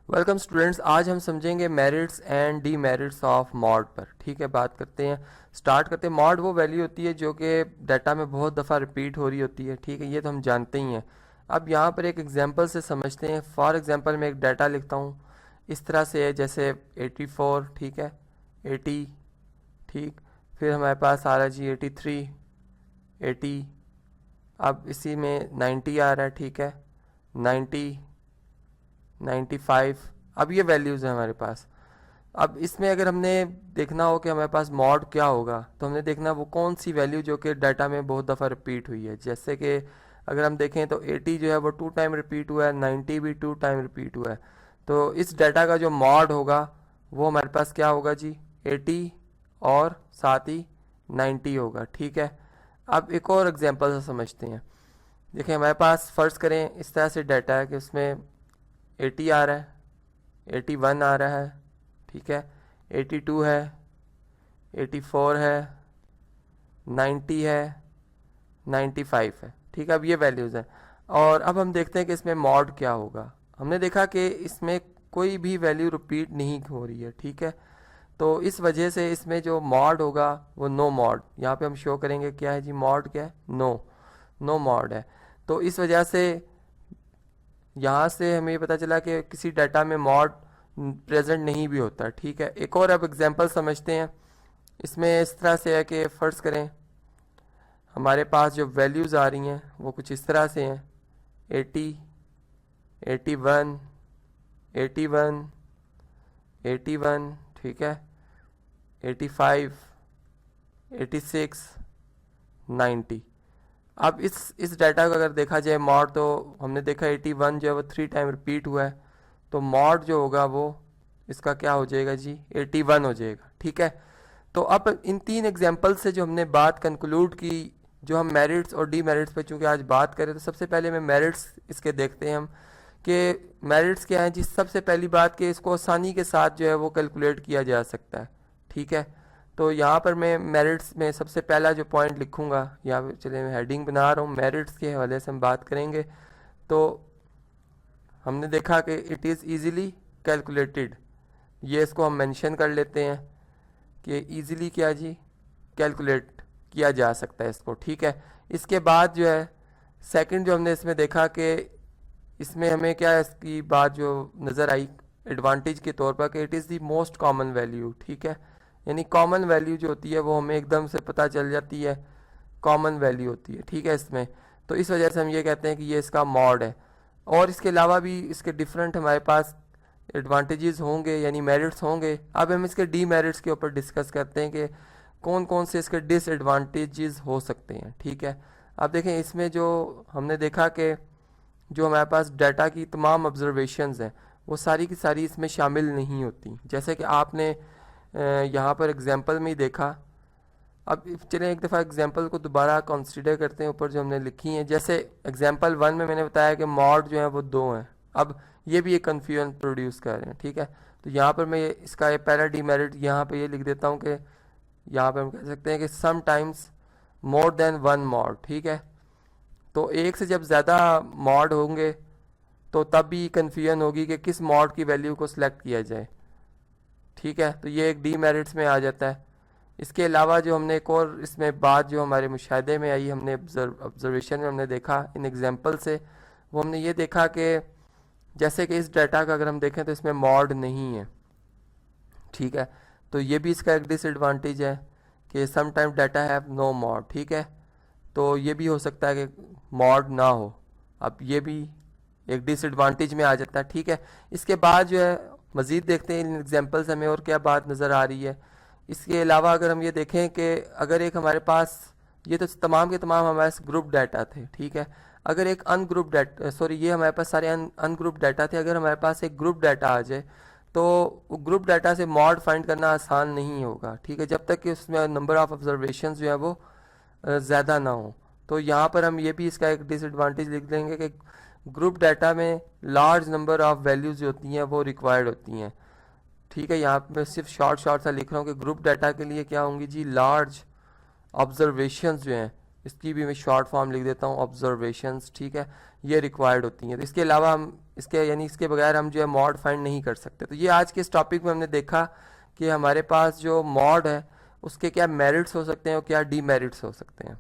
Welcome students, आज हम समझेंगे merits and demerits of mod पर। ठीक है, बात करते हैं, स्टार्ट करते हैं। मॉड वो वैल्यू होती है जो कि डाटा में बहुत दफ़ा रिपीट हो रही होती है। ठीक है, ये तो हम जानते ही हैं। अब यहाँ पर एक एग्जांपल से समझते हैं। फॉर एग्जांपल मैं एक डाटा लिखता हूँ, इस तरह से है जैसे 84, ठीक है, 80, ठीक, फिर हमारे पास आ रहा है जी 83, 80, अब इसी में 90 आ रहा है, ठीक है, 90, 95। अब ये वैल्यूज़ हैं हमारे पास। अब इसमें अगर हमने देखना हो कि हमारे पास मॉड क्या होगा, तो हमने देखना वो कौन सी वैल्यू जो कि डाटा में बहुत दफ़ा रिपीट हुई है। जैसे कि अगर हम देखें तो 80 जो है वो 2 टाइम रिपीट हुआ है, 90 भी 2 टाइम रिपीट हुआ है। तो इस डाटा का जो मॉड होगा वो हमारे पास क्या होगा जी, 80 और साथ ही 90 होगा। ठीक है, अब एक और एग्जांपल से समझते हैं। देखिए हमारे पास फ़र्ज़ करें इस तरह से डाटा है कि उसमें 80 आ रहा है, 81 आ रहा है, ठीक है, 82 है, 84 है, 90 है, 95 है। ठीक है, अब ये वैल्यूज़ हैं। और अब हम देखते हैं कि इसमें मॉड क्या होगा। हमने देखा कि इसमें कोई भी वैल्यू रिपीट नहीं हो रही है। ठीक है, तो इस वजह से इसमें जो मॉड होगा वो नो मॉड, यहाँ पे हम शो करेंगे क्या है जी, मॉड क्या है, नो मॉड है। तो इस वजह से यहाँ से हमें ये पता चला कि किसी डाटा में मॉड प्रेजेंट नहीं भी होता। ठीक है, एक और अब एग्जांपल समझते हैं। इसमें इस तरह से है कि फ़र्ज़ करें हमारे पास जो वैल्यूज़ आ रही हैं वो कुछ इस तरह से हैं, 80, 81, 81, 81, ठीक है, 85, 86, 90। अब इस डाटा को अगर देखा जाए मॉड, तो हमने देखा 81 जो है वो 3 टाइम रिपीट हुआ है। तो मॉड जो होगा वो इसका क्या हो जाएगा जी, 81 हो जाएगा। ठीक है, तो अब इन तीन एग्जांपल से जो हमने बात कंक्लूड की, जो हम मेरिट्स और डीमेरिट्स पे चूंकि आज बात करें, तो सबसे पहले मैं मेरिट्स इसके देखते हैं हम कि मेरिट्स क्या हैं जी। सबसे पहली बात कि इसको आसानी के साथ जो है वो कैलकुलेट किया जा सकता है। ठीक है, तो यहाँ पर मैं मेरिट्स में सबसे पहला जो पॉइंट लिखूंगा, यहाँ पे चलिए मैं हेडिंग बना रहा हूँ, मेरिट्स के हवाले से हम बात करेंगे। तो हमने देखा कि इट इज़ ईज़िली कैलकुलेटेड, ये इसको हम मेंशन कर लेते हैं कि ईज़िली क्या जी, कैलकुलेट किया जा सकता है इसको। ठीक है, इसके बाद जो है सेकंड जो हमने इसमें देखा कि इसमें हमें क्या इसकी बात जो नज़र आई एडवांटेज के तौर पर कि it is the most common value. ठीक है, यानी कॉमन वैल्यू जो होती है वो हमें एकदम से पता चल जाती है, कॉमन वैल्यू होती है। ठीक है, इसमें तो इस वजह से हम ये कहते हैं कि ये इसका मॉड है। और इसके अलावा भी इसके डिफरेंट हमारे पास एडवांटेजेस होंगे, यानी मेरिट्स होंगे। अब हम इसके डीमेरिट्स के ऊपर डिस्कस करते हैं कि कौन कौन से इसके डिसएडवांटेजेस हो सकते हैं। ठीक है, अब देखें इसमें जो हमने देखा कि जो हमारे पास डाटा की तमाम ऑब्जर्वेशंस हैं वो सारी की सारी इसमें शामिल नहीं होती। जैसे कि आपने यहाँ पर एग्जांपल में ही देखा। अब चलें एक दफ़ा एग्जांपल को दोबारा कंसीडर करते हैं, ऊपर जो हमने लिखी हैं। जैसे एग्जांपल 1 में मैंने बताया कि मॉड जो है वो 2 हैं। अब ये भी एक कन्फ्यूजन प्रोड्यूस कर रहे हैं। ठीक है, तो यहाँ पर मैं इसका एक पहला डीमेरिट यहाँ पे ये लिख देता हूँ कि यहाँ पे हम कह सकते हैं कि sometimes more than one mod. ठीक है, तो एक से जब ज़्यादा मॉड होंगे तो तब भी कन्फ्यूजन होगी कि किस मॉड की वैल्यू को सिलेक्ट किया जाए। ठीक है, तो ये एक डीमेरिट्स में आ जाता है। इसके अलावा जो हमने एक और इसमें बात जो हमारे मुशाहदे में आई, हमने ऑब्जर्वेशन में हमने देखा इन एग्जांपल से, वो हमने ये देखा कि जैसे कि इस डाटा का अगर हम देखें तो इसमें मॉड नहीं है। ठीक है, तो ये भी इसका एक डिसएडवांटेज है कि some time data have no mode. ठीक है, तो ये भी हो सकता है कि मॉड ना हो। अब ये भी एक डिसएडवांटेज में आ जाता है। ठीक है, इसके बाद जो है मज़ीद देखते हैं इन एग्जांपल से हमें और क्या बात नज़र आ रही है। इसके अलावा अगर हम ये देखें कि अगर एक हमारे पास, ये तो तमाम के तमाम हमारे पास ग्रुप डाटा थे। ठीक है, अगर एक अनग्रुप डाटा, सॉरी ये हमारे पास सारे अनग्रुप डाटा थे, अगर हमारे पास एक ग्रुप डाटा आ जाए तो ग्रुप डाटा से मॉड फाइंड करना आसान नहीं होगा। ठीक है, जब तक कि उसमें नंबर ऑफ ऑब्जर्वेशन जो है वो ज़्यादा ना हो। तो यहाँ पर हम ये भी इसका एक डिसएडवांटेज लिख देंगे कि ग्रुप डाटा में लार्ज नंबर ऑफ वैल्यूज़ जो होती हैं वो रिक्वायर्ड होती हैं। ठीक है, यहाँ पे मैं सिर्फ शॉर्ट सा लिख रहा हूँ कि ग्रुप डाटा के लिए क्या होंगी जी, लार्ज ऑब्जर्वेशंस जो हैं, इसकी भी मैं शॉर्ट फॉर्म लिख देता हूँ ऑब्जर्वेशंस। ठीक है, ये रिक्वायर्ड होती हैं। तो इसके अलावा हम इसके यानी इसके बगैर हम जो है मॉड फाइंड नहीं कर सकते। तो ये आज के इस टॉपिक में हमने देखा कि हमारे पास जो मॉड है उसके क्या मेरिट्स हो सकते हैं और क्या डीमेरिट्स हो सकते हैं।